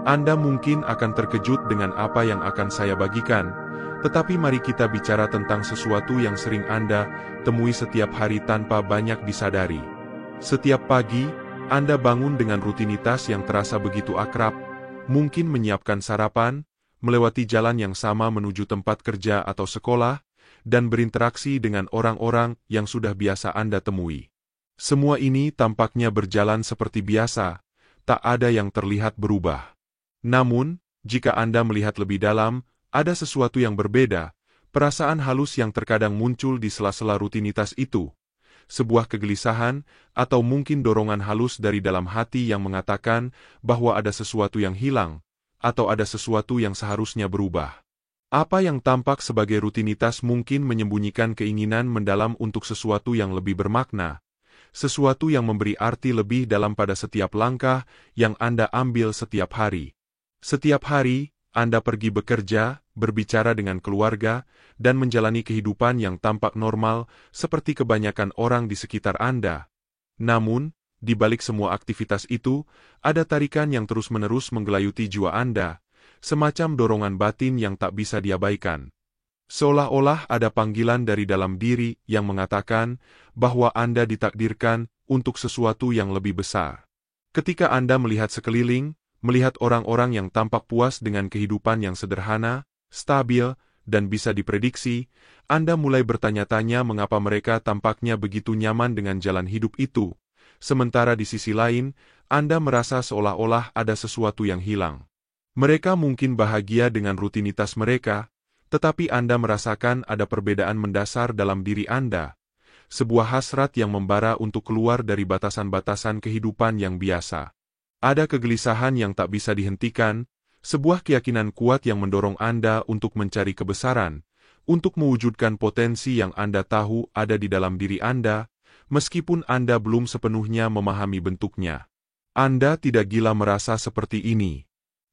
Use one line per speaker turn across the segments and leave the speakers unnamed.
Anda mungkin akan terkejut dengan apa yang akan saya bagikan, tetapi mari kita bicara tentang sesuatu yang sering Anda temui setiap hari tanpa banyak disadari. Setiap pagi, Anda bangun dengan rutinitas yang terasa begitu akrab, mungkin menyiapkan sarapan, melewati jalan yang sama menuju tempat kerja atau sekolah, dan berinteraksi dengan orang-orang yang sudah biasa Anda temui. Semua ini tampaknya berjalan seperti biasa, tak ada yang terlihat berubah. Namun, jika Anda melihat lebih dalam, ada sesuatu yang berbeda, perasaan halus yang terkadang muncul di sela-sela rutinitas itu. Sebuah kegelisahan, atau mungkin dorongan halus dari dalam hati yang mengatakan bahwa ada sesuatu yang hilang, atau ada sesuatu yang seharusnya berubah. Apa yang tampak sebagai rutinitas mungkin menyembunyikan keinginan mendalam untuk sesuatu yang lebih bermakna, sesuatu yang memberi arti lebih dalam pada setiap langkah yang Anda ambil setiap hari. Setiap hari, Anda pergi bekerja, berbicara dengan keluarga, dan menjalani kehidupan yang tampak normal seperti kebanyakan orang di sekitar Anda. Namun, di balik semua aktivitas itu, ada tarikan yang terus-menerus menggelayuti jiwa Anda, semacam dorongan batin yang tak bisa diabaikan. Seolah-olah ada panggilan dari dalam diri yang mengatakan bahwa Anda ditakdirkan untuk sesuatu yang lebih besar. Ketika Anda melihat sekeliling, melihat orang-orang yang tampak puas dengan kehidupan yang sederhana, stabil, dan bisa diprediksi, Anda mulai bertanya-tanya mengapa mereka tampaknya begitu nyaman dengan jalan hidup itu, sementara di sisi lain, Anda merasa seolah-olah ada sesuatu yang hilang. Mereka mungkin bahagia dengan rutinitas mereka, tetapi Anda merasakan ada perbedaan mendasar dalam diri Anda, sebuah hasrat yang membara untuk keluar dari batasan-batasan kehidupan yang biasa. Ada kegelisahan yang tak bisa dihentikan, sebuah keyakinan kuat yang mendorong Anda untuk mencari kebesaran, untuk mewujudkan potensi yang Anda tahu ada di dalam diri Anda, meskipun Anda belum sepenuhnya memahami bentuknya. Anda tidak gila merasa seperti ini.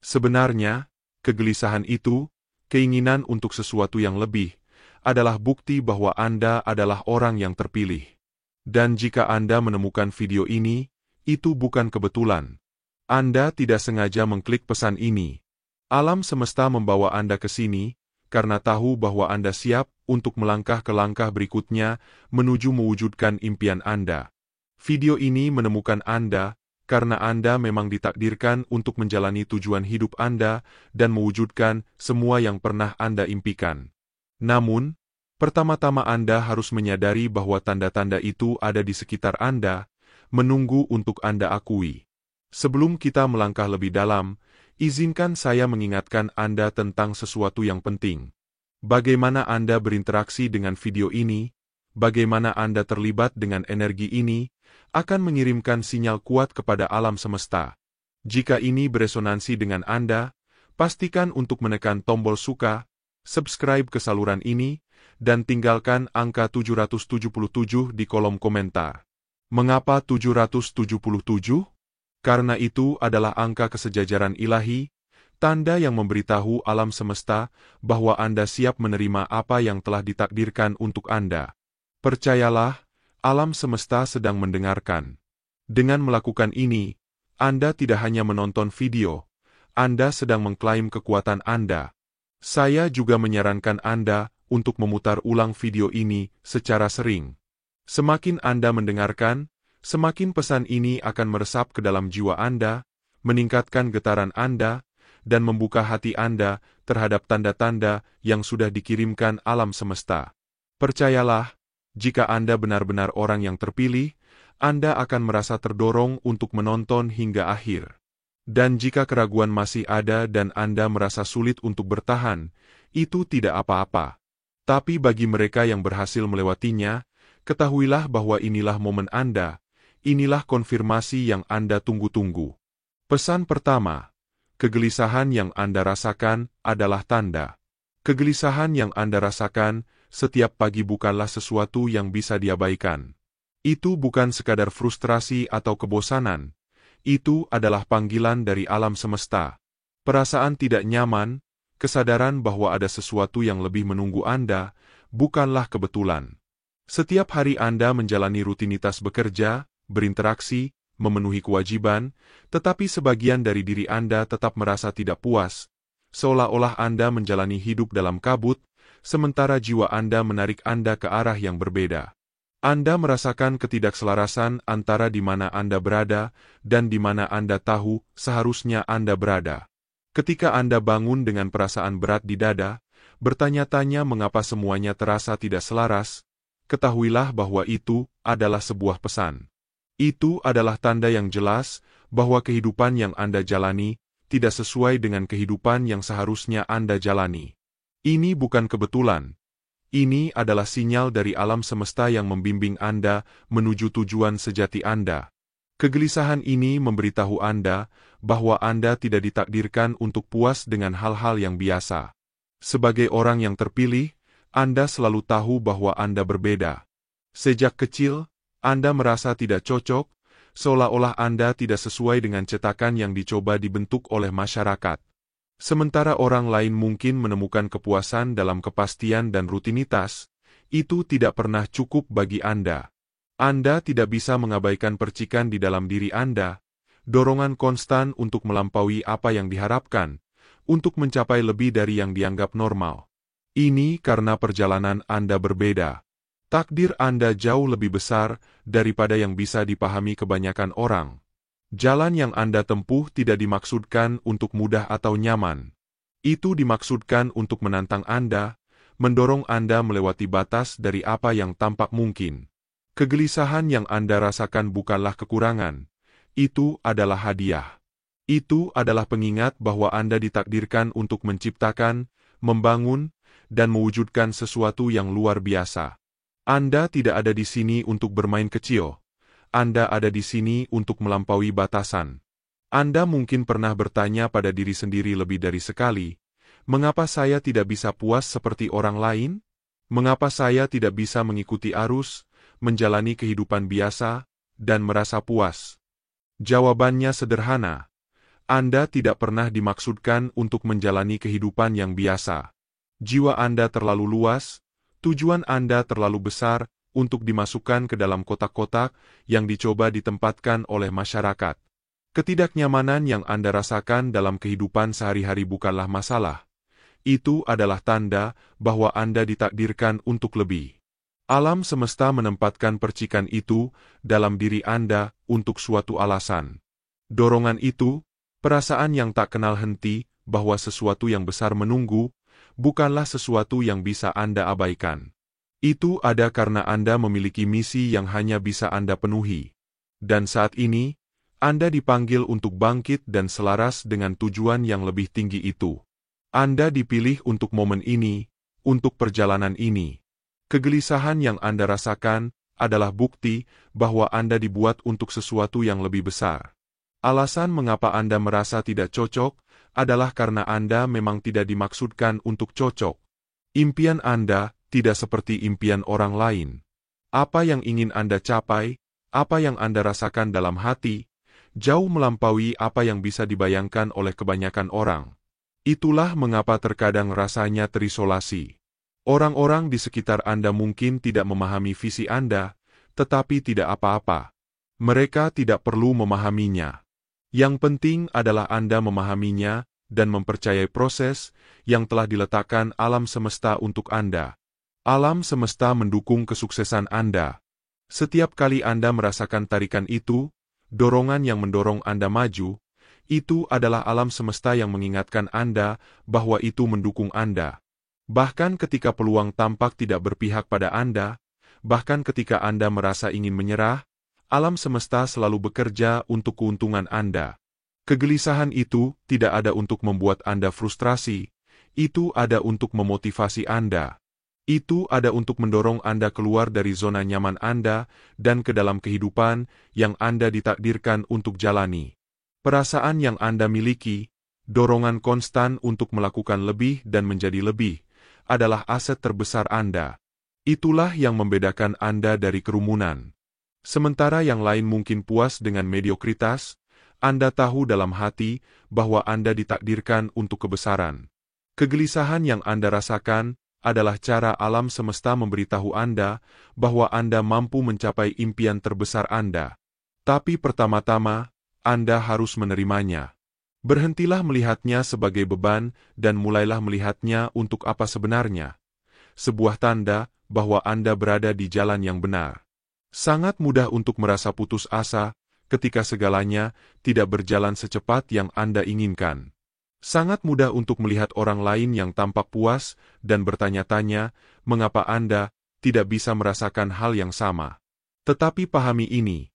Sebenarnya, kegelisahan itu, keinginan untuk sesuatu yang lebih, adalah bukti bahwa Anda adalah orang yang terpilih. Dan jika Anda menemukan video ini, itu bukan kebetulan. Anda tidak sengaja mengklik pesan ini. Alam semesta membawa Anda ke sini, karena tahu bahwa Anda siap untuk melangkah ke langkah berikutnya menuju mewujudkan impian Anda. Video ini menemukan Anda, karena Anda memang ditakdirkan untuk menjalani tujuan hidup Anda dan mewujudkan semua yang pernah Anda impikan. Namun, pertama-tama Anda harus menyadari bahwa tanda-tanda itu ada di sekitar Anda, menunggu untuk Anda akui. Sebelum kita melangkah lebih dalam, izinkan saya mengingatkan Anda tentang sesuatu yang penting. Bagaimana Anda berinteraksi dengan video ini, bagaimana Anda terlibat dengan energi ini, akan mengirimkan sinyal kuat kepada alam semesta. Jika ini beresonansi dengan Anda, pastikan untuk menekan tombol suka, subscribe ke saluran ini, dan tinggalkan angka 777 di kolom komentar. Mengapa 777? Karena itu adalah angka kesejajaran ilahi, tanda yang memberitahu alam semesta bahwa Anda siap menerima apa yang telah ditakdirkan untuk Anda. Percayalah, alam semesta sedang mendengarkan. Dengan melakukan ini, Anda tidak hanya menonton video, Anda sedang mengklaim kekuatan Anda. Saya juga menyarankan Anda untuk memutar ulang video ini secara sering. Semakin Anda mendengarkan, semakin pesan ini akan meresap ke dalam jiwa Anda, meningkatkan getaran Anda, dan membuka hati Anda terhadap tanda-tanda yang sudah dikirimkan alam semesta. Percayalah, jika Anda benar-benar orang yang terpilih, Anda akan merasa terdorong untuk menonton hingga akhir. Dan jika keraguan masih ada dan Anda merasa sulit untuk bertahan, itu tidak apa-apa. Tapi bagi mereka yang berhasil melewatinya, ketahuilah bahwa inilah momen Anda. Inilah konfirmasi yang Anda tunggu-tunggu. Pesan pertama, kegelisahan yang Anda rasakan adalah tanda. Kegelisahan yang Anda rasakan setiap pagi bukanlah sesuatu yang bisa diabaikan. Itu bukan sekadar frustrasi atau kebosanan. Itu adalah panggilan dari alam semesta. Perasaan tidak nyaman, kesadaran bahwa ada sesuatu yang lebih menunggu Anda, bukanlah kebetulan. Setiap hari Anda menjalani rutinitas bekerja, berinteraksi, memenuhi kewajiban, tetapi sebagian dari diri Anda tetap merasa tidak puas, seolah-olah Anda menjalani hidup dalam kabut, sementara jiwa Anda menarik Anda ke arah yang berbeda. Anda merasakan ketidakselarasan antara di mana Anda berada dan di mana Anda tahu seharusnya Anda berada. Ketika Anda bangun dengan perasaan berat di dada, bertanya-tanya mengapa semuanya terasa tidak selaras, ketahuilah bahwa itu adalah sebuah pesan. Itu adalah tanda yang jelas bahwa kehidupan yang Anda jalani tidak sesuai dengan kehidupan yang seharusnya Anda jalani. Ini bukan kebetulan. Ini adalah sinyal dari alam semesta yang membimbing Anda menuju tujuan sejati Anda. Kegelisahan ini memberitahu Anda bahwa Anda tidak ditakdirkan untuk puas dengan hal-hal yang biasa. Sebagai orang yang terpilih, Anda selalu tahu bahwa Anda berbeda. Sejak kecil, Anda merasa tidak cocok, seolah-olah Anda tidak sesuai dengan cetakan yang dicoba dibentuk oleh masyarakat. Sementara orang lain mungkin menemukan kepuasan dalam kepastian dan rutinitas, itu tidak pernah cukup bagi Anda. Anda tidak bisa mengabaikan percikan di dalam diri Anda, dorongan konstan untuk melampaui apa yang diharapkan, untuk mencapai lebih dari yang dianggap normal. Ini karena perjalanan Anda berbeda. Takdir Anda jauh lebih besar daripada yang bisa dipahami kebanyakan orang. Jalan yang Anda tempuh tidak dimaksudkan untuk mudah atau nyaman. Itu dimaksudkan untuk menantang Anda, mendorong Anda melewati batas dari apa yang tampak mungkin. Kegelisahan yang Anda rasakan bukanlah kekurangan. Itu adalah hadiah. Itu adalah pengingat bahwa Anda ditakdirkan untuk menciptakan, membangun, dan mewujudkan sesuatu yang luar biasa. Anda tidak ada di sini untuk bermain kecil. Anda ada di sini untuk melampaui batasan. Anda mungkin pernah bertanya pada diri sendiri lebih dari sekali, mengapa saya tidak bisa puas seperti orang lain? Mengapa saya tidak bisa mengikuti arus, menjalani kehidupan biasa, dan merasa puas? Jawabannya sederhana. Anda tidak pernah dimaksudkan untuk menjalani kehidupan yang biasa. Jiwa Anda terlalu luas, tujuan Anda terlalu besar, untuk dimasukkan ke dalam kotak-kotak yang dicoba ditempatkan oleh masyarakat. Ketidaknyamanan yang Anda rasakan dalam kehidupan sehari-hari bukanlah masalah. Itu adalah tanda bahwa Anda ditakdirkan untuk lebih. Alam semesta menempatkan percikan itu dalam diri Anda untuk suatu alasan. Dorongan itu, perasaan yang tak kenal henti bahwa sesuatu yang besar menunggu, bukanlah sesuatu yang bisa Anda abaikan. Itu ada karena Anda memiliki misi yang hanya bisa Anda penuhi. Dan saat ini, Anda dipanggil untuk bangkit dan selaras dengan tujuan yang lebih tinggi itu. Anda dipilih untuk momen ini, untuk perjalanan ini. Kegelisahan yang Anda rasakan adalah bukti bahwa Anda dibuat untuk sesuatu yang lebih besar. Alasan mengapa Anda merasa tidak cocok adalah karena Anda memang tidak dimaksudkan untuk cocok. Impian Anda tidak seperti impian orang lain. Apa yang ingin Anda capai, apa yang Anda rasakan dalam hati, jauh melampaui apa yang bisa dibayangkan oleh kebanyakan orang. Itulah mengapa terkadang rasanya terisolasi. Orang-orang di sekitar Anda mungkin tidak memahami visi Anda, tetapi tidak apa-apa. Mereka tidak perlu memahaminya. Yang penting adalah Anda memahaminya dan mempercayai proses yang telah diletakkan alam semesta untuk Anda. Alam semesta mendukung kesuksesan Anda. Setiap kali Anda merasakan tarikan itu, dorongan yang mendorong Anda maju, itu adalah alam semesta yang mengingatkan Anda bahwa itu mendukung Anda. Bahkan ketika peluang tampak tidak berpihak pada Anda, bahkan ketika Anda merasa ingin menyerah, alam semesta selalu bekerja untuk keuntungan Anda. Kegelisahan itu tidak ada untuk membuat Anda frustrasi, itu ada untuk memotivasi Anda. Itu ada untuk mendorong Anda keluar dari zona nyaman Anda dan ke dalam kehidupan yang Anda ditakdirkan untuk jalani. Perasaan yang Anda miliki, dorongan konstan untuk melakukan lebih dan menjadi lebih, adalah aset terbesar Anda. Itulah yang membedakan Anda dari kerumunan. Sementara yang lain mungkin puas dengan mediokritas, Anda tahu dalam hati bahwa Anda ditakdirkan untuk kebesaran. Kegelisahan yang Anda rasakan adalah cara alam semesta memberitahu Anda bahwa Anda mampu mencapai impian terbesar Anda. Tapi pertama-tama, Anda harus menerimanya. Berhentilah melihatnya sebagai beban dan mulailah melihatnya untuk apa sebenarnya. Sebuah tanda bahwa Anda berada di jalan yang benar. Sangat mudah untuk merasa putus asa ketika segalanya tidak berjalan secepat yang Anda inginkan. Sangat mudah untuk melihat orang lain yang tampak puas dan bertanya-tanya mengapa Anda tidak bisa merasakan hal yang sama. Tetapi pahami ini.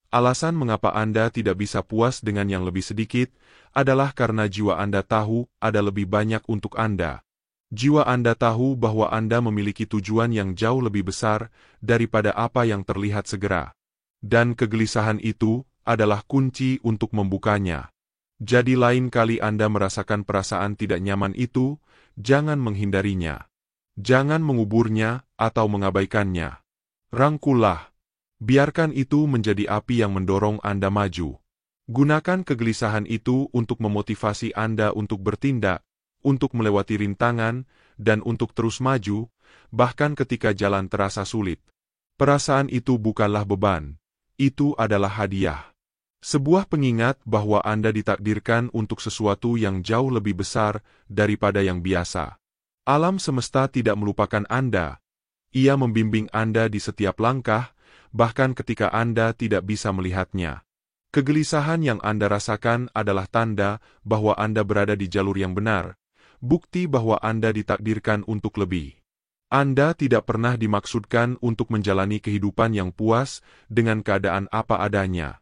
Alasan mengapa Anda tidak bisa puas dengan yang lebih sedikit adalah karena jiwa Anda tahu ada lebih banyak untuk Anda. Jiwa Anda tahu bahwa Anda memiliki tujuan yang jauh lebih besar daripada apa yang terlihat segera. Dan kegelisahan itu adalah kunci untuk membukanya. Jadi lain kali Anda merasakan perasaan tidak nyaman itu, jangan menghindarinya. Jangan menguburnya atau mengabaikannya. Rangkullah. Biarkan itu menjadi api yang mendorong Anda maju. Gunakan kegelisahan itu untuk memotivasi Anda untuk bertindak, untuk melewati rintangan, dan untuk terus maju, bahkan ketika jalan terasa sulit. Perasaan itu bukanlah beban, itu adalah hadiah. Sebuah pengingat bahwa Anda ditakdirkan untuk sesuatu yang jauh lebih besar daripada yang biasa. Alam semesta tidak melupakan Anda. Ia membimbing Anda di setiap langkah, bahkan ketika Anda tidak bisa melihatnya. Kegelisahan yang Anda rasakan adalah tanda bahwa Anda berada di jalur yang benar, bukti bahwa Anda ditakdirkan untuk lebih. Anda tidak pernah dimaksudkan untuk menjalani kehidupan yang puas dengan keadaan apa adanya.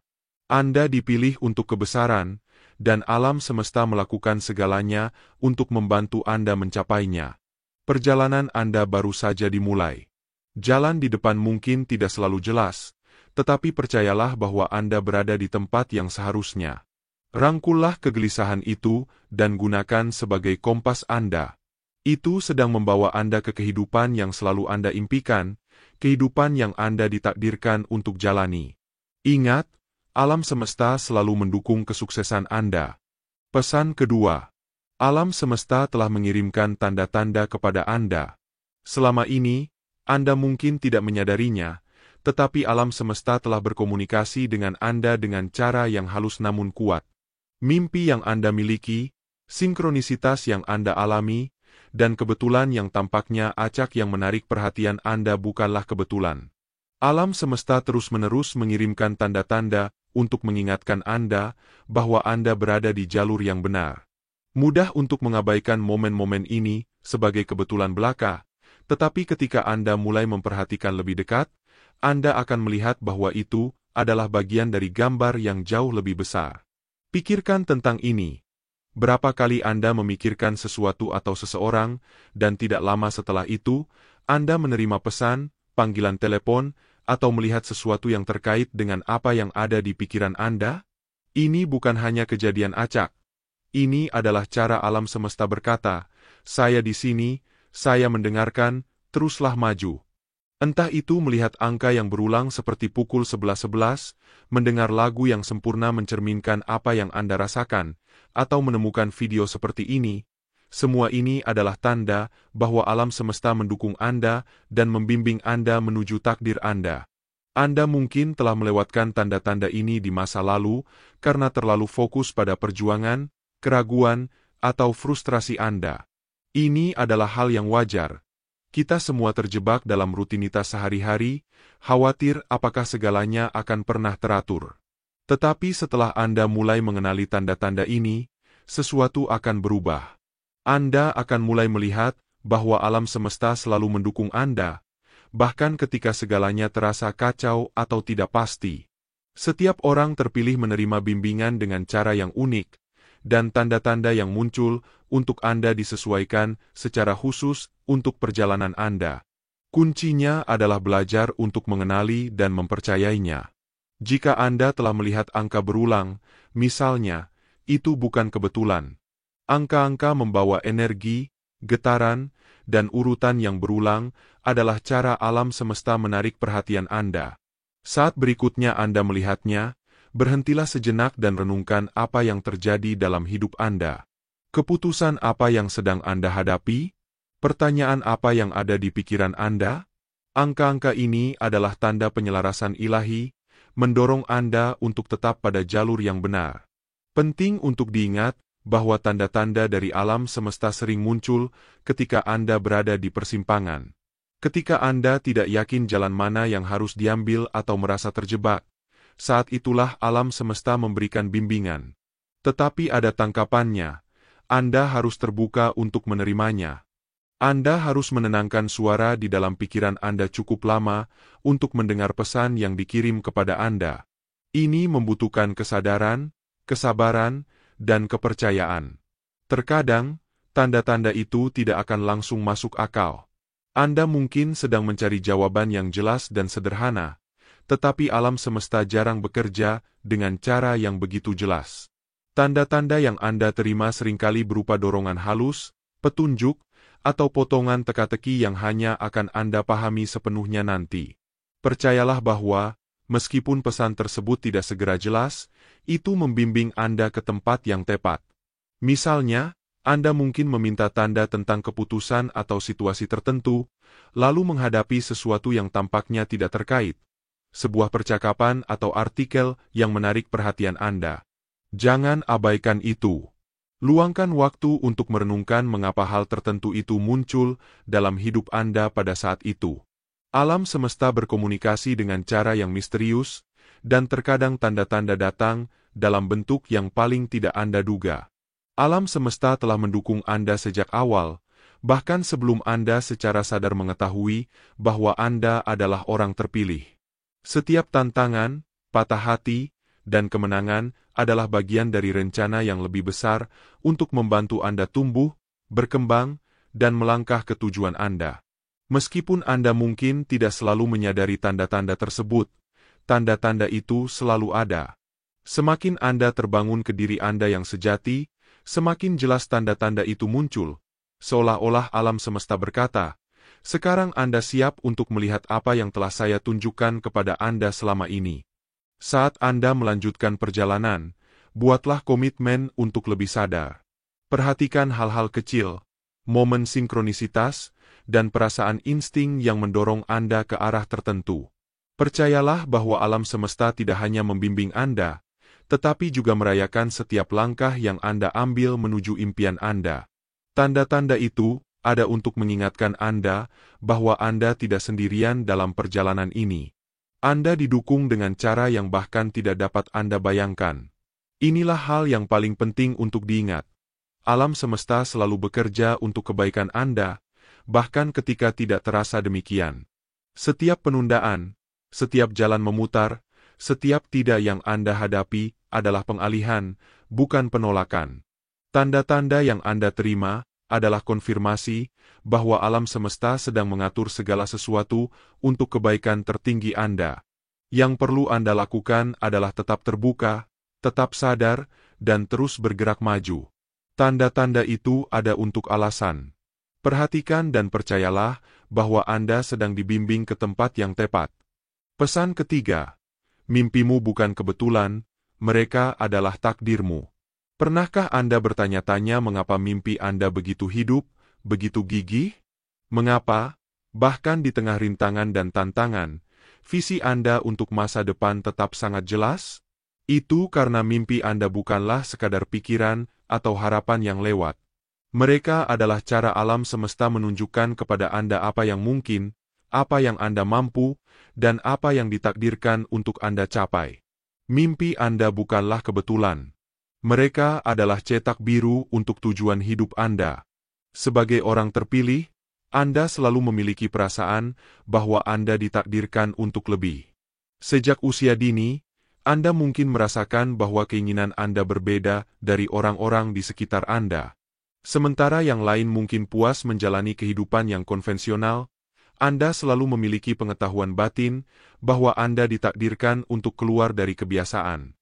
Anda dipilih untuk kebesaran, dan alam semesta melakukan segalanya untuk membantu Anda mencapainya. Perjalanan Anda baru saja dimulai. Jalan di depan mungkin tidak selalu jelas, tetapi percayalah bahwa Anda berada di tempat yang seharusnya. Rangkullah kegelisahan itu dan gunakan sebagai kompas Anda. Itu sedang membawa Anda ke kehidupan yang selalu Anda impikan, kehidupan yang Anda ditakdirkan untuk jalani. Ingat, alam semesta selalu mendukung kesuksesan Anda. Pesan kedua, alam semesta telah mengirimkan tanda-tanda kepada Anda. Selama ini, Anda mungkin tidak menyadarinya, tetapi alam semesta telah berkomunikasi dengan Anda dengan cara yang halus namun kuat. Mimpi yang Anda miliki, sinkronisitas yang Anda alami, dan kebetulan yang tampaknya acak yang menarik perhatian Anda bukanlah kebetulan. Alam semesta terus-menerus mengirimkan tanda-tanda untuk mengingatkan Anda bahwa Anda berada di jalur yang benar. Mudah untuk mengabaikan momen-momen ini sebagai kebetulan belaka, tetapi ketika Anda mulai memperhatikan lebih dekat, Anda akan melihat bahwa itu adalah bagian dari gambar yang jauh lebih besar. Pikirkan tentang ini. Berapa kali Anda memikirkan sesuatu atau seseorang, dan tidak lama setelah itu, Anda menerima pesan, panggilan telepon, atau melihat sesuatu yang terkait dengan apa yang ada di pikiran Anda? Ini bukan hanya kejadian acak. Ini adalah cara alam semesta berkata, "Saya di sini, saya mendengarkan, teruslah maju." Entah itu melihat angka yang berulang seperti pukul 11.11, mendengar lagu yang sempurna mencerminkan apa yang Anda rasakan, atau menemukan video seperti ini, semua ini adalah tanda bahwa alam semesta mendukung Anda dan membimbing Anda menuju takdir Anda. Anda mungkin telah melewatkan tanda-tanda ini di masa lalu karena terlalu fokus pada perjuangan, keraguan, atau frustrasi Anda. Ini adalah hal yang wajar. Kita semua terjebak dalam rutinitas sehari-hari, khawatir apakah segalanya akan pernah teratur. Tetapi setelah Anda mulai mengenali tanda-tanda ini, sesuatu akan berubah. Anda akan mulai melihat bahwa alam semesta selalu mendukung Anda, bahkan ketika segalanya terasa kacau atau tidak pasti. Setiap orang terpilih menerima bimbingan dengan cara yang unik, dan tanda-tanda yang muncul untuk Anda disesuaikan secara khusus untuk perjalanan Anda. Kuncinya adalah belajar untuk mengenali dan mempercayainya. Jika Anda telah melihat angka berulang, misalnya, itu bukan kebetulan. Angka-angka membawa energi, getaran, dan urutan yang berulang adalah cara alam semesta menarik perhatian Anda. Saat berikutnya Anda melihatnya, berhentilah sejenak dan renungkan apa yang terjadi dalam hidup Anda. Keputusan apa yang sedang Anda hadapi? Pertanyaan apa yang ada di pikiran Anda? Angka-angka ini adalah tanda penyelarasan ilahi, mendorong Anda untuk tetap pada jalur yang benar. Penting untuk diingat bahwa tanda-tanda dari alam semesta sering muncul ketika Anda berada di persimpangan. Ketika Anda tidak yakin jalan mana yang harus diambil atau merasa terjebak, saat itulah alam semesta memberikan bimbingan. Tetapi ada tangkapannya. Anda harus terbuka untuk menerimanya. Anda harus menenangkan suara di dalam pikiran Anda cukup lama untuk mendengar pesan yang dikirim kepada Anda. Ini membutuhkan kesadaran, kesabaran, dan kepercayaan. Terkadang, tanda-tanda itu tidak akan langsung masuk akal. Anda mungkin sedang mencari jawaban yang jelas dan sederhana, tetapi alam semesta jarang bekerja dengan cara yang begitu jelas. Tanda-tanda yang Anda terima seringkali berupa dorongan halus, petunjuk, atau potongan teka-teki yang hanya akan Anda pahami sepenuhnya nanti. Percayalah bahwa, meskipun pesan tersebut tidak segera jelas, itu membimbing Anda ke tempat yang tepat. Misalnya, Anda mungkin meminta tanda tentang keputusan atau situasi tertentu, lalu menghadapi sesuatu yang tampaknya tidak terkait. Sebuah percakapan atau artikel yang menarik perhatian Anda. Jangan abaikan itu. Luangkan waktu untuk merenungkan mengapa hal tertentu itu muncul dalam hidup Anda pada saat itu. Alam semesta berkomunikasi dengan cara yang misterius, dan terkadang tanda-tanda datang dalam bentuk yang paling tidak Anda duga. Alam semesta telah mendukung Anda sejak awal, bahkan sebelum Anda secara sadar mengetahui bahwa Anda adalah orang terpilih. Setiap tantangan, patah hati, dan kemenangan adalah bagian dari rencana yang lebih besar untuk membantu Anda tumbuh, berkembang, dan melangkah ke tujuan Anda. Meskipun Anda mungkin tidak selalu menyadari tanda-tanda tersebut, tanda-tanda itu selalu ada. Semakin Anda terbangun ke diri Anda yang sejati, semakin jelas tanda-tanda itu muncul, seolah-olah alam semesta berkata, "Sekarang Anda siap untuk melihat apa yang telah saya tunjukkan kepada Anda selama ini." Saat Anda melanjutkan perjalanan, buatlah komitmen untuk lebih sadar. Perhatikan hal-hal kecil, momen sinkronisitas, dan perasaan insting yang mendorong Anda ke arah tertentu. Percayalah bahwa alam semesta tidak hanya membimbing Anda, tetapi juga merayakan setiap langkah yang Anda ambil menuju impian Anda. Tanda-tanda itu ada untuk mengingatkan Anda bahwa Anda tidak sendirian dalam perjalanan ini. Anda didukung dengan cara yang bahkan tidak dapat Anda bayangkan. Inilah hal yang paling penting untuk diingat. Alam semesta selalu bekerja untuk kebaikan Anda, bahkan ketika tidak terasa demikian. Setiap penundaan, setiap jalan memutar, setiap tidak yang Anda hadapi adalah pengalihan, bukan penolakan. Tanda-tanda yang Anda terima adalah konfirmasi bahwa alam semesta sedang mengatur segala sesuatu untuk kebaikan tertinggi Anda. Yang perlu Anda lakukan adalah tetap terbuka, tetap sadar, dan terus bergerak maju. Tanda-tanda itu ada untuk alasan. Perhatikan dan percayalah bahwa Anda sedang dibimbing ke tempat yang tepat. Pesan ketiga, mimpimu bukan kebetulan, mereka adalah takdirmu. Pernahkah Anda bertanya-tanya mengapa mimpi Anda begitu hidup, begitu gigih? Mengapa, bahkan di tengah rintangan dan tantangan, visi Anda untuk masa depan tetap sangat jelas? Itu karena mimpi Anda bukanlah sekadar pikiran atau harapan yang lewat. Mereka adalah cara alam semesta menunjukkan kepada Anda apa yang mungkin, apa yang Anda mampu, dan apa yang ditakdirkan untuk Anda capai. Mimpi Anda bukanlah kebetulan. Mereka adalah cetak biru untuk tujuan hidup Anda. Sebagai orang terpilih, Anda selalu memiliki perasaan bahwa Anda ditakdirkan untuk lebih. Sejak usia dini, Anda mungkin merasakan bahwa keinginan Anda berbeda dari orang-orang di sekitar Anda. Sementara yang lain mungkin puas menjalani kehidupan yang konvensional, Anda selalu memiliki pengetahuan batin bahwa Anda ditakdirkan untuk keluar dari kebiasaan.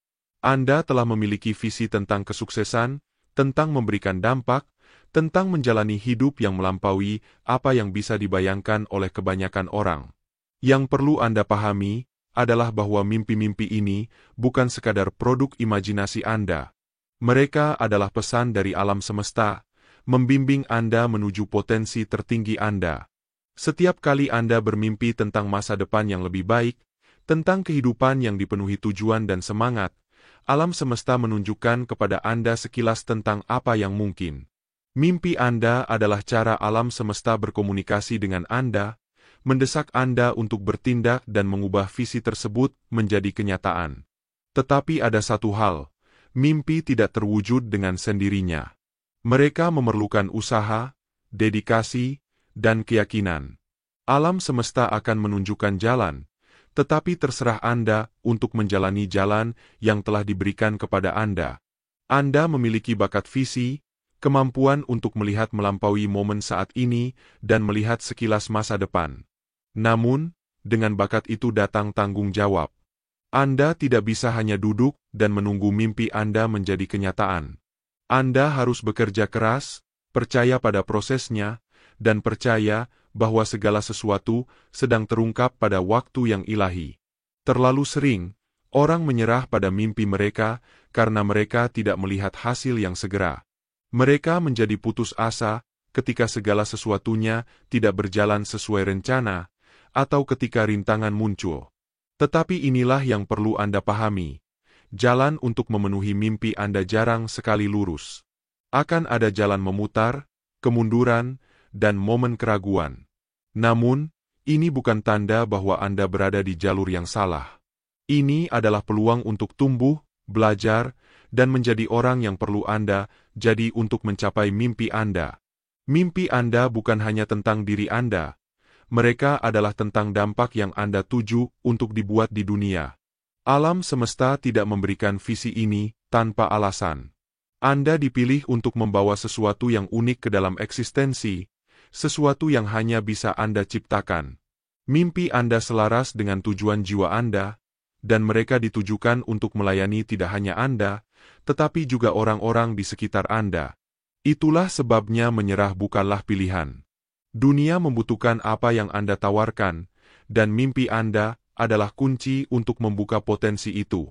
Anda telah memiliki visi tentang kesuksesan, tentang memberikan dampak, tentang menjalani hidup yang melampaui apa yang bisa dibayangkan oleh kebanyakan orang. Yang perlu Anda pahami adalah bahwa mimpi-mimpi ini bukan sekadar produk imajinasi Anda. Mereka adalah pesan dari alam semesta, membimbing Anda menuju potensi tertinggi Anda. Setiap kali Anda bermimpi tentang masa depan yang lebih baik, Tentang kehidupan yang dipenuhi tujuan dan semangat, alam semesta menunjukkan kepada Anda sekilas tentang apa yang mungkin. Mimpi Anda adalah cara alam semesta berkomunikasi dengan Anda, mendesak Anda untuk bertindak dan mengubah visi tersebut menjadi kenyataan. Tetapi ada satu hal, mimpi tidak terwujud dengan sendirinya. Mereka memerlukan usaha, dedikasi, dan keyakinan. Alam semesta akan menunjukkan jalan, tetapi terserah Anda untuk menjalani jalan yang telah diberikan kepada Anda. Anda memiliki bakat visi, kemampuan untuk melihat melampaui momen saat ini dan melihat sekilas masa depan. Namun, dengan bakat itu datang tanggung jawab. Anda tidak bisa hanya duduk dan menunggu mimpi Anda menjadi kenyataan. Anda harus bekerja keras, percaya pada prosesnya, dan percaya bahwa segala sesuatu sedang terungkap pada waktu yang ilahi. Terlalu sering, orang menyerah pada mimpi mereka karena mereka tidak melihat hasil yang segera. Mereka menjadi putus asa ketika segala sesuatunya tidak berjalan sesuai rencana, atau ketika rintangan muncul. Tetapi inilah yang perlu Anda pahami. Jalan untuk memenuhi mimpi Anda jarang sekali lurus. Akan ada jalan memutar, kemunduran, dan momen keraguan. Namun, ini bukan tanda bahwa Anda berada di jalur yang salah. Ini adalah peluang untuk tumbuh, belajar, dan menjadi orang yang perlu Anda jadi untuk mencapai mimpi Anda. Mimpi Anda bukan hanya tentang diri Anda. Mereka adalah tentang dampak yang Anda tuju untuk dibuat di dunia. Alam semesta tidak memberikan visi ini tanpa alasan. Anda dipilih untuk membawa sesuatu yang unik ke dalam eksistensi, sesuatu yang hanya bisa Anda ciptakan. Mimpi Anda selaras dengan tujuan jiwa Anda, dan mereka ditujukan untuk melayani tidak hanya Anda, tetapi juga orang-orang di sekitar Anda. Itulah sebabnya menyerah bukanlah pilihan. Dunia membutuhkan apa yang Anda tawarkan, dan mimpi Anda adalah kunci untuk membuka potensi itu.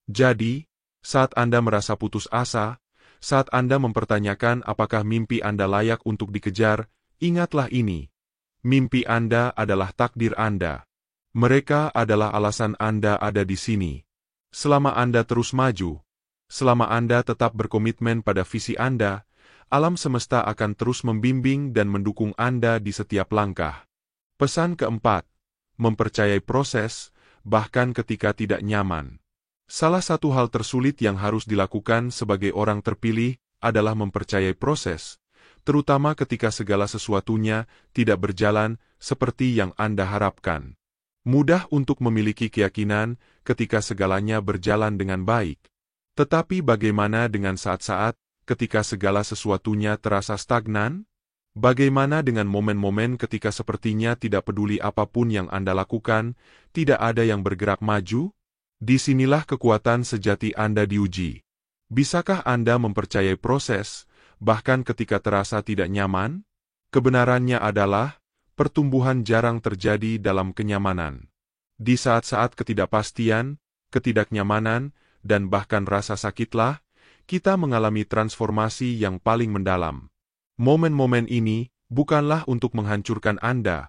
Jadi, saat Anda merasa putus asa, saat Anda mempertanyakan apakah mimpi Anda layak untuk dikejar, ingatlah ini. Mimpi Anda adalah takdir Anda. Mereka adalah alasan Anda ada di sini. Selama Anda terus maju, selama Anda tetap berkomitmen pada visi Anda, alam semesta akan terus membimbing dan mendukung Anda di setiap langkah. Pesan keempat, mempercayai proses, bahkan ketika tidak nyaman. Salah satu hal tersulit yang harus dilakukan sebagai orang terpilih adalah mempercayai proses, terutama ketika segala sesuatunya tidak berjalan seperti yang Anda harapkan. Mudah untuk memiliki keyakinan ketika segalanya berjalan dengan baik. Tetapi bagaimana dengan saat-saat ketika segala sesuatunya terasa stagnan? Bagaimana dengan momen-momen ketika sepertinya tidak peduli apapun yang Anda lakukan, tidak ada yang bergerak maju? Disinilah kekuatan sejati Anda diuji. Bisakah Anda mempercayai proses, bahkan ketika terasa tidak nyaman? Kebenarannya adalah, pertumbuhan jarang terjadi dalam kenyamanan. Di saat-saat ketidakpastian, ketidaknyamanan, dan bahkan rasa sakitlah, kita mengalami transformasi yang paling mendalam. Momen-momen ini bukanlah untuk menghancurkan Anda.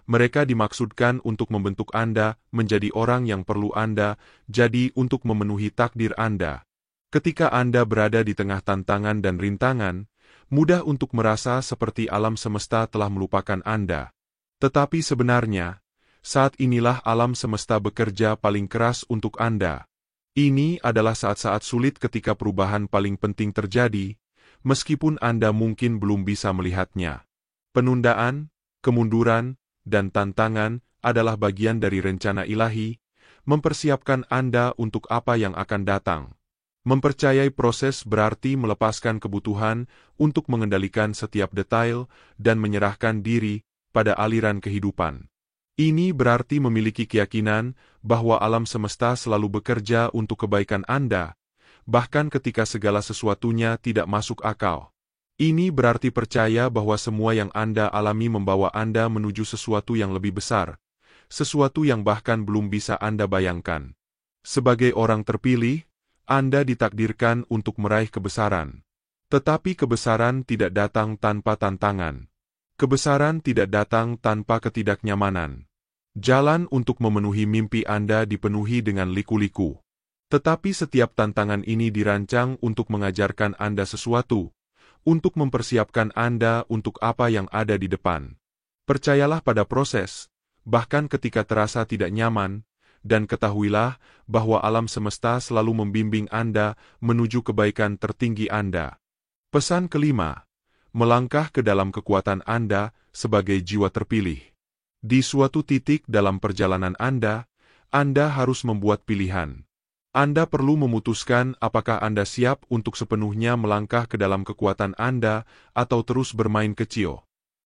Mereka dimaksudkan untuk membentuk Anda menjadi orang yang perlu Anda jadi untuk memenuhi takdir Anda. Ketika Anda berada di tengah tantangan dan rintangan, mudah untuk merasa seperti alam semesta telah melupakan Anda. Tetapi sebenarnya, saat inilah alam semesta bekerja paling keras untuk Anda. Ini adalah saat-saat sulit ketika perubahan paling penting terjadi, meskipun Anda mungkin belum bisa melihatnya. Penundaan, kemunduran, dan tantangan adalah bagian dari rencana ilahi, mempersiapkan Anda untuk apa yang akan datang. Mempercayai proses berarti melepaskan kebutuhan untuk mengendalikan setiap detail dan menyerahkan diri pada aliran kehidupan. Ini berarti memiliki keyakinan bahwa alam semesta selalu bekerja untuk kebaikan Anda, bahkan ketika segala sesuatunya tidak masuk akal. Ini berarti percaya bahwa semua yang Anda alami membawa Anda menuju sesuatu yang lebih besar, sesuatu yang bahkan belum bisa Anda bayangkan. Sebagai orang terpilih, Anda ditakdirkan untuk meraih kebesaran. Tetapi kebesaran tidak datang tanpa tantangan. Kebesaran tidak datang tanpa ketidaknyamanan. Jalan untuk memenuhi mimpi Anda dipenuhi dengan liku-liku. Tetapi setiap tantangan ini dirancang untuk mengajarkan Anda sesuatu, untuk mempersiapkan Anda untuk apa yang ada di depan. Percayalah pada proses, bahkan ketika terasa tidak nyaman, dan ketahuilah bahwa alam semesta selalu membimbing Anda menuju kebaikan tertinggi Anda. Pesan kelima, melangkah ke dalam kekuatan Anda sebagai jiwa terpilih. Di suatu titik dalam perjalanan Anda harus membuat pilihan. Anda perlu memutuskan apakah Anda siap untuk sepenuhnya melangkah ke dalam kekuatan Anda atau terus bermain kecil.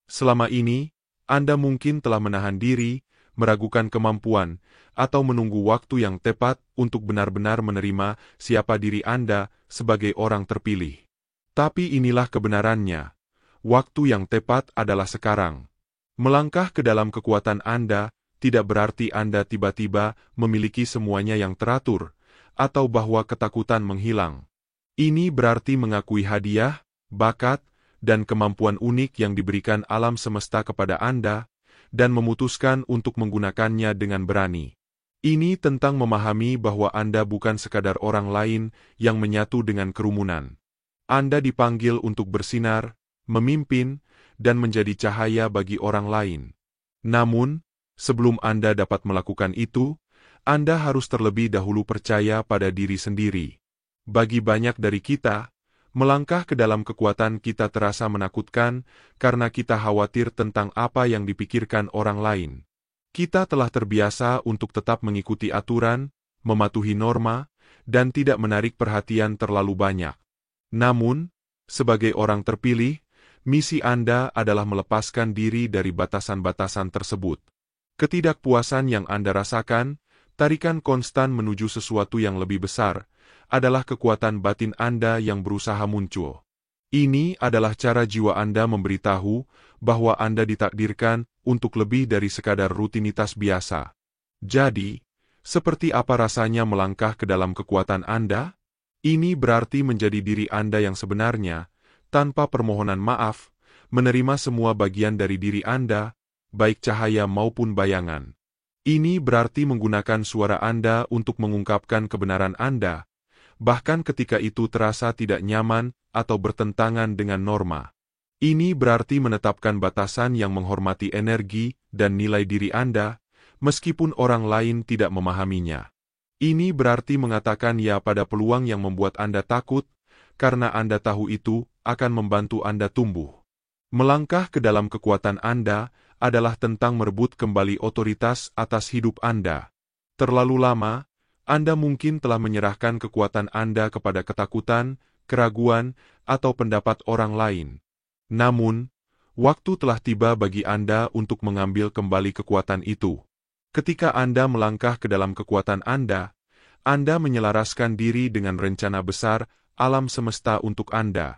Selama ini, Anda mungkin telah menahan diri, meragukan kemampuan, atau menunggu waktu yang tepat untuk benar-benar menerima siapa diri Anda sebagai orang terpilih. Tapi inilah kebenarannya. Waktu yang tepat adalah sekarang. Melangkah ke dalam kekuatan Anda tidak berarti Anda tiba-tiba memiliki semuanya yang teratur, atau bahwa ketakutan menghilang. Ini berarti mengakui hadiah, bakat, dan kemampuan unik yang diberikan alam semesta kepada Anda, dan memutuskan untuk menggunakannya dengan berani. Ini tentang memahami bahwa Anda bukan sekadar orang lain yang menyatu dengan kerumunan. Anda dipanggil untuk bersinar, memimpin, dan menjadi cahaya bagi orang lain. Namun, sebelum Anda dapat melakukan itu, Anda harus terlebih dahulu percaya pada diri sendiri. Bagi banyak dari kita, melangkah ke dalam kekuatan kita terasa menakutkan karena kita khawatir tentang apa yang dipikirkan orang lain. Kita telah terbiasa untuk tetap mengikuti aturan, mematuhi norma, dan tidak menarik perhatian terlalu banyak. Namun, sebagai orang terpilih, misi Anda adalah melepaskan diri dari batasan-batasan tersebut. Ketidakpuasan yang Anda rasakan, tarikan konstan menuju sesuatu yang lebih besar, adalah kekuatan batin Anda yang berusaha muncul. Ini adalah cara jiwa Anda memberitahu bahwa Anda ditakdirkan untuk lebih dari sekadar rutinitas biasa. Jadi, seperti apa rasanya melangkah ke dalam kekuatan Anda? Ini berarti menjadi diri Anda yang sebenarnya, tanpa permohonan maaf, menerima semua bagian dari diri Anda, baik cahaya maupun bayangan. Ini berarti menggunakan suara Anda untuk mengungkapkan kebenaran Anda, bahkan ketika itu terasa tidak nyaman atau bertentangan dengan norma. Ini berarti menetapkan batasan yang menghormati energi dan nilai diri Anda, meskipun orang lain tidak memahaminya. Ini berarti mengatakan ya pada peluang yang membuat Anda takut, karena Anda tahu itu akan membantu Anda tumbuh. Melangkah ke dalam kekuatan Anda adalah tentang merebut kembali otoritas atas hidup Anda. Terlalu lama, Anda mungkin telah menyerahkan kekuatan Anda kepada ketakutan, keraguan, atau pendapat orang lain. Namun, waktu telah tiba bagi Anda untuk mengambil kembali kekuatan itu. Ketika Anda melangkah ke dalam kekuatan Anda menyelaraskan diri dengan rencana besar alam semesta untuk Anda.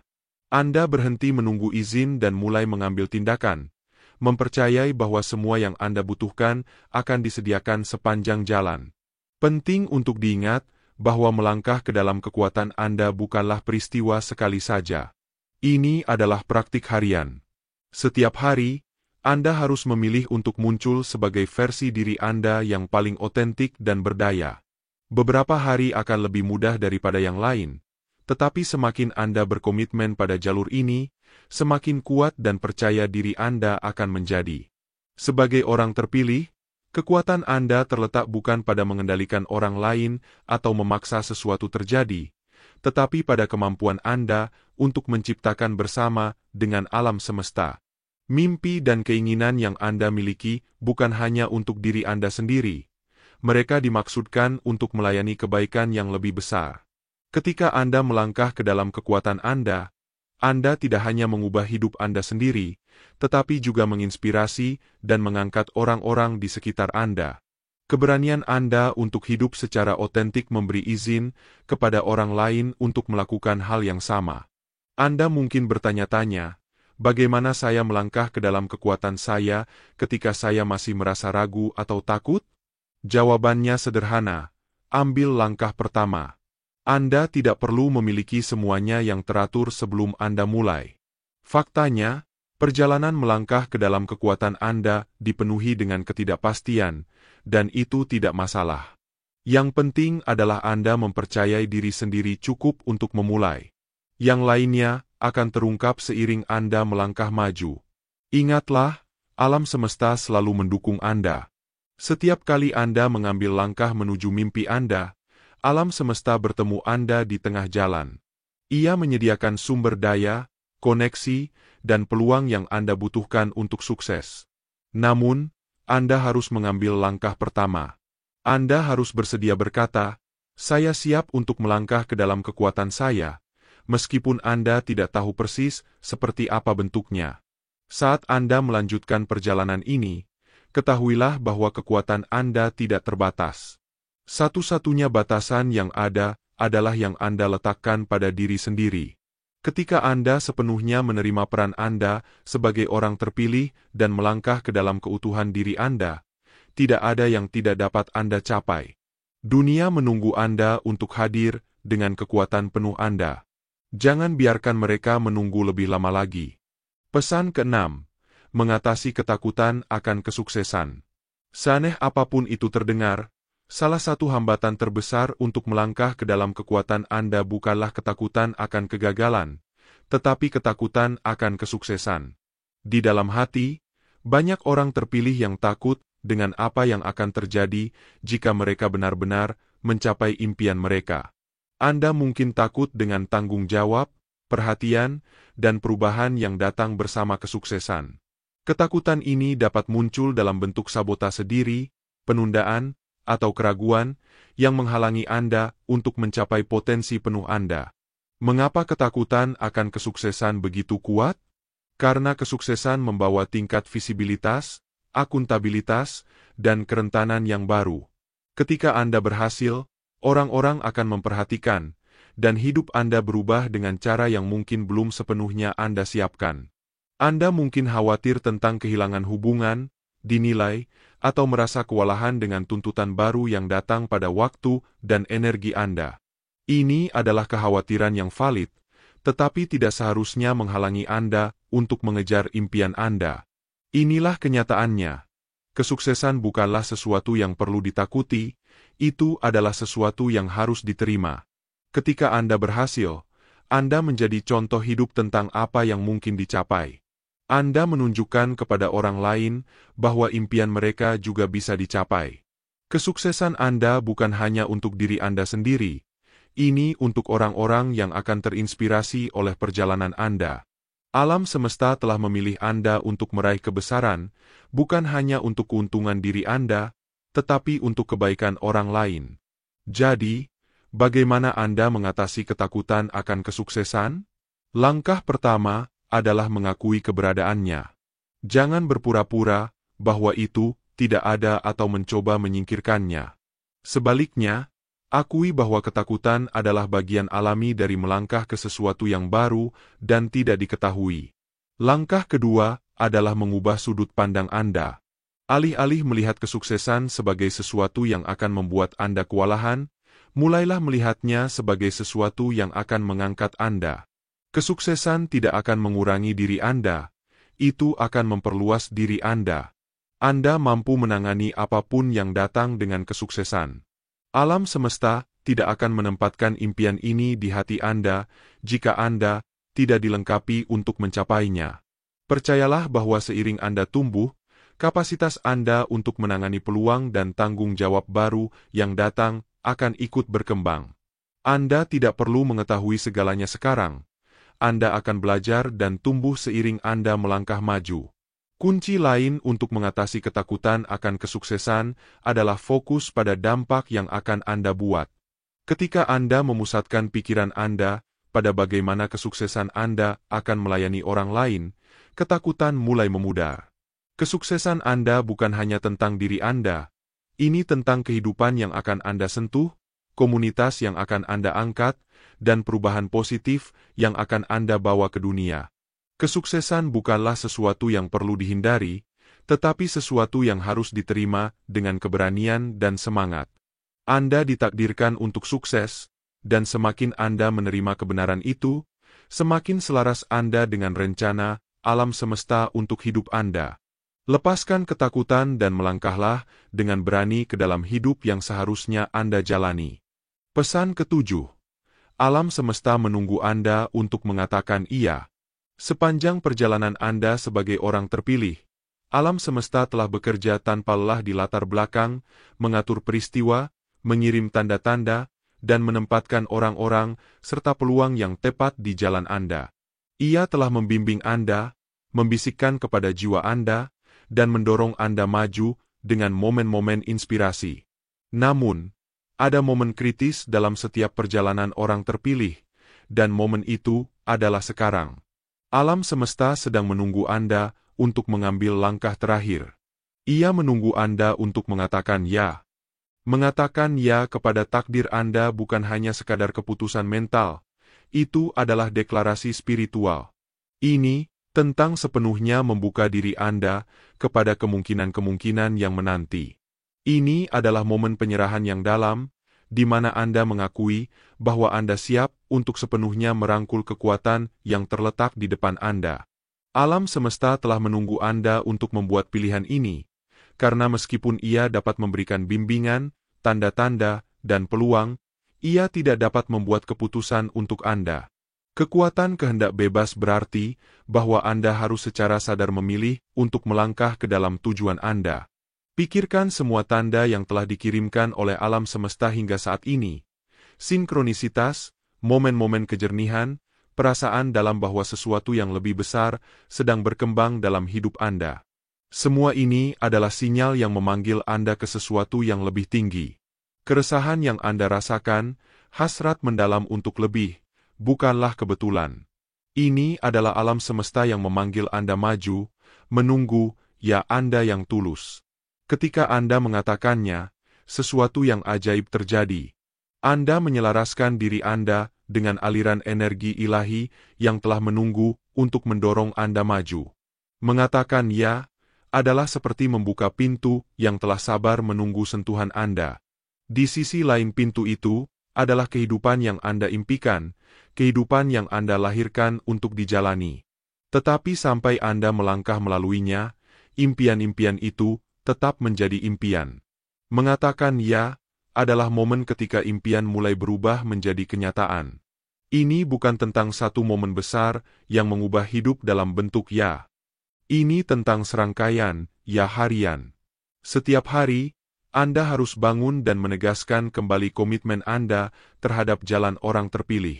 Anda berhenti menunggu izin dan mulai mengambil tindakan, mempercayai bahwa semua yang Anda butuhkan akan disediakan sepanjang jalan. Penting untuk diingat bahwa melangkah ke dalam kekuatan Anda bukanlah peristiwa sekali saja. Ini adalah praktik harian. Setiap hari, Anda harus memilih untuk muncul sebagai versi diri Anda yang paling otentik dan berdaya. Beberapa hari akan lebih mudah daripada yang lain, tetapi semakin Anda berkomitmen pada jalur ini, semakin kuat dan percaya diri Anda akan menjadi. Sebagai orang terpilih, kekuatan Anda terletak bukan pada mengendalikan orang lain atau memaksa sesuatu terjadi, tetapi pada kemampuan Anda untuk menciptakan bersama dengan alam semesta. Mimpi dan keinginan yang Anda miliki bukan hanya untuk diri Anda sendiri. Mereka dimaksudkan untuk melayani kebaikan yang lebih besar. Ketika Anda melangkah ke dalam kekuatan Anda tidak hanya mengubah hidup Anda sendiri, tetapi juga menginspirasi dan mengangkat orang-orang di sekitar Anda. Keberanian Anda untuk hidup secara otentik memberi izin kepada orang lain untuk melakukan hal yang sama. Anda mungkin bertanya-tanya, bagaimana saya melangkah ke dalam kekuatan saya ketika saya masih merasa ragu atau takut? Jawabannya sederhana, ambil langkah pertama. Anda tidak perlu memiliki semuanya yang teratur sebelum Anda mulai. Faktanya, Perjalanan melangkah ke dalam kekuatan Anda dipenuhi dengan ketidakpastian, dan itu tidak masalah. Yang penting adalah Anda mempercayai diri sendiri cukup untuk memulai. Yang lainnya akan terungkap seiring Anda melangkah maju. Ingatlah, alam semesta selalu mendukung Anda. Setiap kali Anda mengambil langkah menuju mimpi Anda, alam semesta bertemu Anda di tengah jalan. Ia menyediakan sumber daya, koneksi, dan peluang yang Anda butuhkan untuk sukses. Namun, Anda harus mengambil langkah pertama. Anda harus bersedia berkata, "Saya siap untuk melangkah ke dalam kekuatan saya," meskipun Anda tidak tahu persis seperti apa bentuknya. Saat Anda melanjutkan perjalanan ini, ketahuilah bahwa kekuatan Anda tidak terbatas. Satu-satunya batasan yang ada adalah yang Anda letakkan pada diri sendiri. Ketika Anda sepenuhnya menerima peran Anda sebagai orang terpilih dan melangkah ke dalam keutuhan diri Anda, tidak ada yang tidak dapat Anda capai. Dunia menunggu Anda untuk hadir dengan kekuatan penuh Anda. Jangan biarkan mereka menunggu lebih lama lagi. Pesan ke-6. Mengatasi ketakutan akan kesuksesan. Seaneh apapun itu terdengar, salah satu hambatan terbesar untuk melangkah ke dalam kekuatan Anda bukanlah ketakutan akan kegagalan, tetapi ketakutan akan kesuksesan. Di dalam hati, banyak orang terpilih yang takut dengan apa yang akan terjadi jika mereka benar-benar mencapai impian mereka. Anda mungkin takut dengan tanggung jawab, perhatian, dan perubahan yang datang bersama kesuksesan. Ketakutan ini dapat muncul dalam bentuk sabotase diri, penundaan, atau keraguan yang menghalangi Anda untuk mencapai potensi penuh Anda. Mengapa ketakutan akan kesuksesan begitu kuat? Karena kesuksesan membawa tingkat visibilitas, akuntabilitas, dan kerentanan yang baru. Ketika Anda berhasil, orang-orang akan memperhatikan, dan hidup Anda berubah dengan cara yang mungkin belum sepenuhnya Anda siapkan. Anda mungkin khawatir tentang kehilangan hubungan, dinilai, atau merasa kewalahan dengan tuntutan baru yang datang pada waktu dan energi Anda. Ini adalah kekhawatiran yang valid, tetapi tidak seharusnya menghalangi Anda untuk mengejar impian Anda. Inilah kenyataannya. Kesuksesan bukanlah sesuatu yang perlu ditakuti, itu adalah sesuatu yang harus diterima. Ketika Anda berhasil, Anda menjadi contoh hidup tentang apa yang mungkin dicapai. Anda menunjukkan kepada orang lain bahwa impian mereka juga bisa dicapai. Kesuksesan Anda bukan hanya untuk diri Anda sendiri, ini untuk orang-orang yang akan terinspirasi oleh perjalanan Anda. Alam semesta telah memilih Anda untuk meraih kebesaran, bukan hanya untuk keuntungan diri Anda, tetapi untuk kebaikan orang lain. Jadi, bagaimana Anda mengatasi ketakutan akan kesuksesan? Langkah pertama adalah mengakui keberadaannya. Jangan berpura-pura bahwa itu tidak ada atau mencoba menyingkirkannya. Sebaliknya, akui bahwa ketakutan adalah bagian alami dari melangkah ke sesuatu yang baru dan tidak diketahui. Langkah kedua adalah mengubah sudut pandang Anda. Alih-alih melihat kesuksesan sebagai sesuatu yang akan membuat Anda kewalahan, mulailah melihatnya sebagai sesuatu yang akan mengangkat Anda. Kesuksesan tidak akan mengurangi diri Anda, itu akan memperluas diri Anda. Anda mampu menangani apapun yang datang dengan kesuksesan. Alam semesta tidak akan menempatkan impian ini di hati Anda jika Anda tidak dilengkapi untuk mencapainya. Percayalah bahwa seiring Anda tumbuh, kapasitas Anda untuk menangani peluang dan tanggung jawab baru yang datang akan ikut berkembang. Anda tidak perlu mengetahui segalanya sekarang. Anda akan belajar dan tumbuh seiring Anda melangkah maju. Kunci lain untuk mengatasi ketakutan akan kesuksesan adalah fokus pada dampak yang akan Anda buat. Ketika Anda memusatkan pikiran Anda pada bagaimana kesuksesan Anda akan melayani orang lain, ketakutan mulai memudar. Kesuksesan Anda bukan hanya tentang diri Anda, ini tentang kehidupan yang akan Anda sentuh, komunitas yang akan Anda angkat, dan perubahan positif yang akan Anda bawa ke dunia. Kesuksesan bukanlah sesuatu yang perlu dihindari, tetapi sesuatu yang harus diterima dengan keberanian dan semangat. Anda ditakdirkan untuk sukses, dan semakin Anda menerima kebenaran itu, semakin selaras Anda dengan rencana alam semesta untuk hidup Anda. Lepaskan ketakutan dan melangkahlah dengan berani ke dalam hidup yang seharusnya Anda jalani. Pesan ketujuh. Alam semesta menunggu Anda untuk mengatakan iya. Sepanjang perjalanan Anda sebagai orang terpilih, alam semesta telah bekerja tanpa lelah di latar belakang, mengatur peristiwa, mengirim tanda-tanda, dan menempatkan orang-orang serta peluang yang tepat di jalan Anda. Ia telah membimbing Anda, membisikkan kepada jiwa Anda, dan mendorong Anda maju dengan momen-momen inspirasi. Namun, ada momen kritis dalam setiap perjalanan orang terpilih, dan momen itu adalah sekarang. Alam semesta sedang menunggu Anda untuk mengambil langkah terakhir. Ia menunggu Anda untuk mengatakan ya. Mengatakan ya kepada takdir Anda bukan hanya sekadar keputusan mental, itu adalah deklarasi spiritual. Ini tentang sepenuhnya membuka diri Anda kepada kemungkinan-kemungkinan yang menanti. Ini adalah momen penyerahan yang dalam, di mana Anda mengakui bahwa Anda siap untuk sepenuhnya merangkul kekuatan yang terletak di depan Anda. Alam semesta telah menunggu Anda untuk membuat pilihan ini, karena meskipun ia dapat memberikan bimbingan, tanda-tanda, dan peluang, ia tidak dapat membuat keputusan untuk Anda. Kekuatan kehendak bebas berarti bahwa Anda harus secara sadar memilih untuk melangkah ke dalam tujuan Anda. Pikirkan semua tanda yang telah dikirimkan oleh alam semesta hingga saat ini. Sinkronisitas, momen-momen kejernihan, perasaan dalam bahwa sesuatu yang lebih besar sedang berkembang dalam hidup Anda. Semua ini adalah sinyal yang memanggil Anda ke sesuatu yang lebih tinggi. Keresahan yang Anda rasakan, hasrat mendalam untuk lebih, bukanlah kebetulan. Ini adalah alam semesta yang memanggil Anda maju, menunggu, ya Anda yang tulus. Ketika Anda mengatakannya, sesuatu yang ajaib terjadi. Anda menyelaraskan diri Anda dengan aliran energi ilahi yang telah menunggu untuk mendorong Anda maju. Mengatakan ya adalah seperti membuka pintu yang telah sabar menunggu sentuhan Anda. Di sisi lain pintu itu adalah kehidupan yang Anda impikan, kehidupan yang Anda lahirkan untuk dijalani. Tetapi sampai Anda melangkah melaluinya, impian-impian itu tetap menjadi impian. Mengatakan ya adalah momen ketika impian mulai berubah menjadi kenyataan. Ini bukan tentang satu momen besar yang mengubah hidup dalam bentuk ya. Ini tentang serangkaian ya harian. Setiap hari, Anda harus bangun dan menegaskan kembali komitmen Anda terhadap jalan orang terpilih.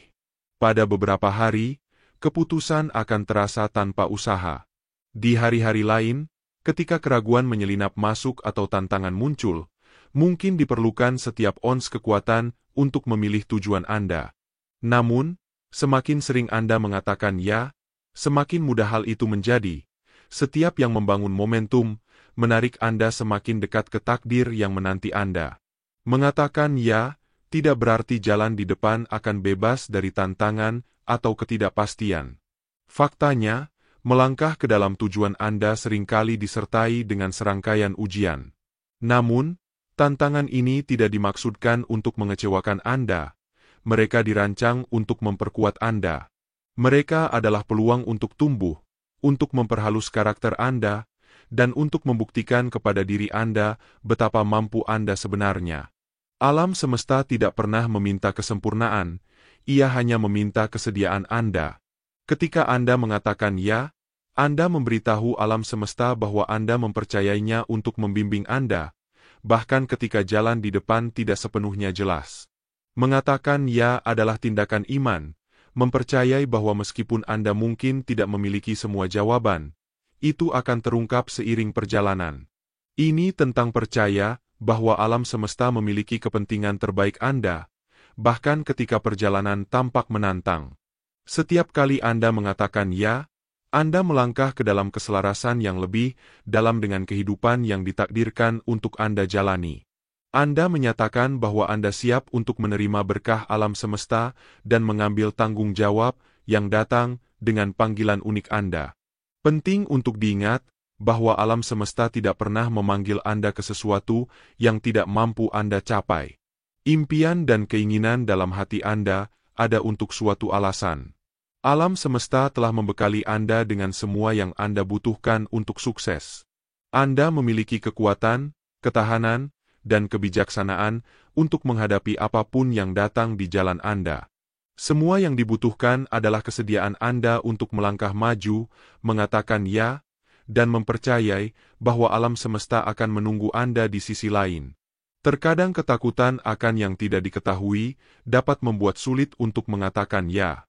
Pada beberapa hari, keputusan akan terasa tanpa usaha. Di hari-hari lain, ketika keraguan menyelinap masuk atau tantangan muncul, mungkin diperlukan setiap ons kekuatan untuk memilih tujuan Anda. Namun, semakin sering Anda mengatakan ya, semakin mudah hal itu menjadi. Setiap yang membangun momentum, menarik Anda semakin dekat ke takdir yang menanti Anda. Mengatakan ya, tidak berarti jalan di depan akan bebas dari tantangan atau ketidakpastian. Faktanya, melangkah ke dalam tujuan Anda seringkali disertai dengan serangkaian ujian. Namun, tantangan ini tidak dimaksudkan untuk mengecewakan Anda. Mereka dirancang untuk memperkuat Anda. Mereka adalah peluang untuk tumbuh, untuk memperhalus karakter Anda, dan untuk membuktikan kepada diri Anda betapa mampu Anda sebenarnya. Alam semesta tidak pernah meminta kesempurnaan, ia hanya meminta kesediaan Anda. Ketika Anda mengatakan ya, Anda memberitahu alam semesta bahwa Anda mempercayainya untuk membimbing Anda, bahkan ketika jalan di depan tidak sepenuhnya jelas. Mengatakan ya adalah tindakan iman, mempercayai bahwa meskipun Anda mungkin tidak memiliki semua jawaban, itu akan terungkap seiring perjalanan. Ini tentang percaya bahwa alam semesta memiliki kepentingan terbaik Anda, bahkan ketika perjalanan tampak menantang. Setiap kali Anda mengatakan ya, Anda melangkah ke dalam keselarasan yang lebih dalam dengan kehidupan yang ditakdirkan untuk Anda jalani. Anda menyatakan bahwa Anda siap untuk menerima berkah alam semesta dan mengambil tanggung jawab yang datang dengan panggilan unik Anda. Penting untuk diingat bahwa alam semesta tidak pernah memanggil Anda ke sesuatu yang tidak mampu Anda capai. Impian dan keinginan dalam hati Anda ada untuk suatu alasan. Alam semesta telah membekali Anda dengan semua yang Anda butuhkan untuk sukses. Anda memiliki kekuatan, ketahanan, dan kebijaksanaan untuk menghadapi apapun yang datang di jalan Anda. Semua yang dibutuhkan adalah kesediaan Anda untuk melangkah maju, mengatakan ya, dan mempercayai bahwa alam semesta akan menunggu Anda di sisi lain. Terkadang ketakutan akan yang tidak diketahui dapat membuat sulit untuk mengatakan ya.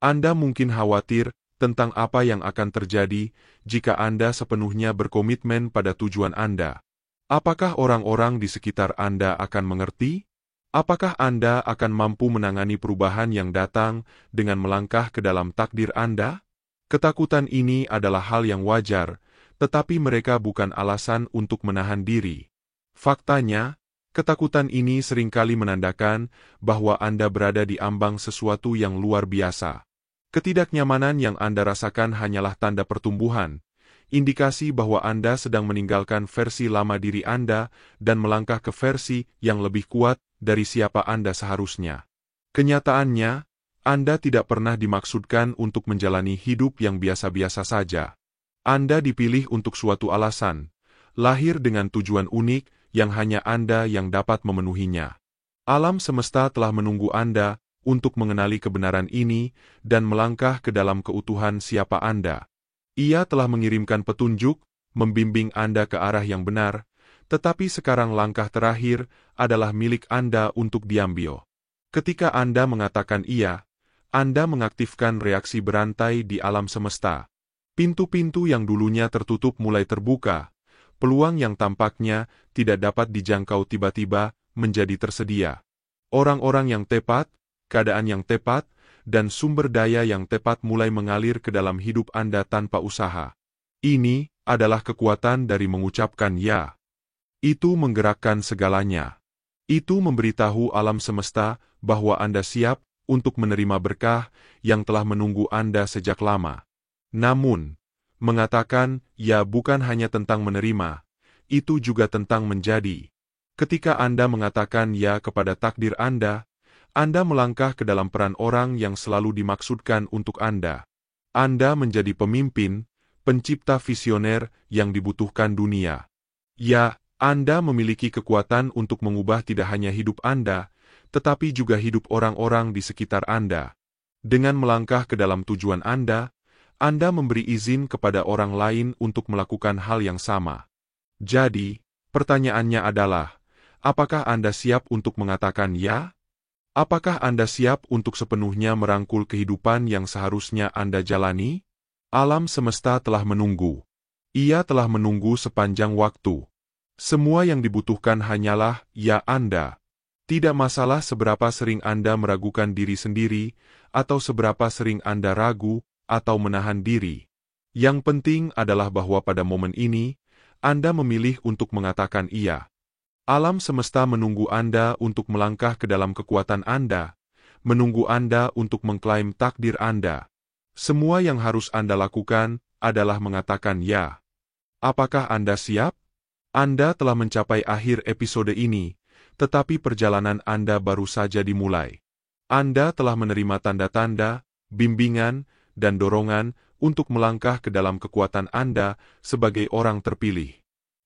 Anda mungkin khawatir tentang apa yang akan terjadi jika Anda sepenuhnya berkomitmen pada tujuan Anda. Apakah orang-orang di sekitar Anda akan mengerti? Apakah Anda akan mampu menangani perubahan yang datang dengan melangkah ke dalam takdir Anda? Ketakutan ini adalah hal yang wajar, tetapi mereka bukan alasan untuk menahan diri. Faktanya, ketakutan ini seringkali menandakan bahwa Anda berada di ambang sesuatu yang luar biasa. Ketidaknyamanan yang Anda rasakan hanyalah tanda pertumbuhan, indikasi bahwa Anda sedang meninggalkan versi lama diri Anda dan melangkah ke versi yang lebih kuat dari siapa Anda seharusnya. Kenyataannya, Anda tidak pernah dimaksudkan untuk menjalani hidup yang biasa-biasa saja. Anda dipilih untuk suatu alasan, lahir dengan tujuan unik yang hanya Anda yang dapat memenuhinya. Alam semesta telah menunggu Anda untuk mengenali kebenaran ini dan melangkah ke dalam keutuhan siapa Anda. Ia telah mengirimkan petunjuk, membimbing Anda ke arah yang benar, tetapi sekarang langkah terakhir adalah milik Anda untuk diambil. Ketika Anda mengatakan iya, Anda mengaktifkan reaksi berantai di alam semesta. Pintu-pintu yang dulunya tertutup mulai terbuka, peluang yang tampaknya tidak dapat dijangkau tiba-tiba menjadi tersedia. Orang-orang yang tepat, keadaan yang tepat, dan sumber daya yang tepat mulai mengalir ke dalam hidup Anda tanpa usaha. Ini adalah kekuatan dari mengucapkan ya. Itu menggerakkan segalanya. Itu memberitahu alam semesta bahwa Anda siap untuk menerima berkah yang telah menunggu Anda sejak lama. Namun, mengatakan ya bukan hanya tentang menerima, itu juga tentang menjadi. Ketika Anda mengatakan ya kepada takdir Anda melangkah ke dalam peran orang yang selalu dimaksudkan untuk Anda. Anda menjadi pemimpin, pencipta visioner yang dibutuhkan dunia. Ya, Anda memiliki kekuatan untuk mengubah tidak hanya hidup Anda, tetapi juga hidup orang-orang di sekitar Anda. Dengan melangkah ke dalam tujuan Anda memberi izin kepada orang lain untuk melakukan hal yang sama. Jadi, pertanyaannya adalah, apakah Anda siap untuk mengatakan ya? Apakah Anda siap untuk sepenuhnya merangkul kehidupan yang seharusnya Anda jalani? Alam semesta telah menunggu. Ia telah menunggu sepanjang waktu. Semua yang dibutuhkan hanyalah ya Anda. Tidak masalah seberapa sering Anda meragukan diri sendiri, atau seberapa sering Anda ragu, atau menahan diri. Yang penting adalah bahwa pada momen ini, Anda memilih untuk mengatakan iya. Alam semesta menunggu Anda untuk melangkah ke dalam kekuatan Anda, menunggu Anda untuk mengklaim takdir Anda. Semua yang harus Anda lakukan adalah mengatakan ya. Apakah Anda siap? Anda telah mencapai akhir episode ini, tetapi perjalanan Anda baru saja dimulai. Anda telah menerima tanda-tanda, bimbingan, dan dorongan untuk melangkah ke dalam kekuatan Anda sebagai orang terpilih.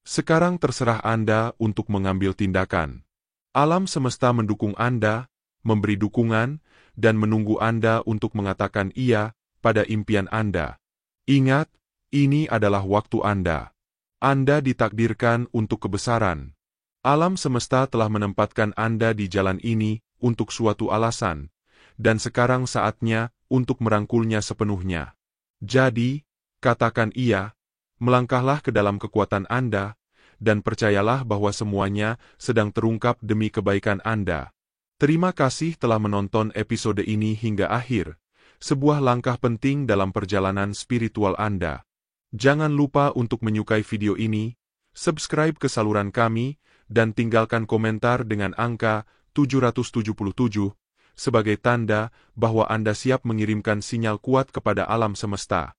Sekarang terserah Anda untuk mengambil tindakan. Alam semesta mendukung Anda, memberi dukungan, dan menunggu Anda untuk mengatakan iya pada impian Anda. Ingat, ini adalah waktu Anda. Anda ditakdirkan untuk kebesaran. Alam semesta telah menempatkan Anda di jalan ini untuk suatu alasan, dan sekarang saatnya untuk merangkulnya sepenuhnya. Jadi, katakan iya, melangkahlah ke dalam kekuatan Anda, dan percayalah bahwa semuanya sedang terungkap demi kebaikan Anda. Terima kasih telah menonton episode ini hingga akhir, sebuah langkah penting dalam perjalanan spiritual Anda. Jangan lupa untuk menyukai video ini, subscribe ke saluran kami, dan tinggalkan komentar dengan angka 777, sebagai tanda bahwa Anda siap mengirimkan sinyal kuat kepada alam semesta.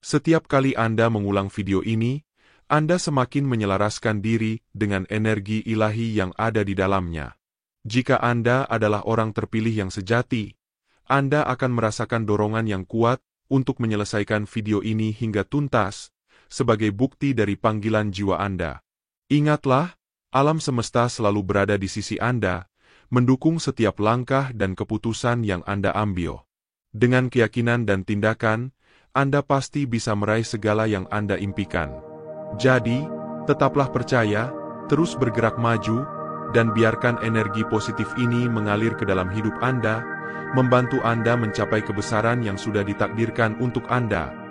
Setiap kali Anda mengulang video ini, Anda semakin menyelaraskan diri dengan energi ilahi yang ada di dalamnya. Jika Anda adalah orang terpilih yang sejati, Anda akan merasakan dorongan yang kuat untuk menyelesaikan video ini hingga tuntas, sebagai bukti dari panggilan jiwa Anda. Ingatlah, alam semesta selalu berada di sisi Anda, mendukung setiap langkah dan keputusan yang Anda ambil. Dengan keyakinan dan tindakan, Anda pasti bisa meraih segala yang Anda impikan. Jadi, tetaplah percaya, terus bergerak maju, dan biarkan energi positif ini mengalir ke dalam hidup Anda, membantu Anda mencapai kebesaran yang sudah ditakdirkan untuk Anda.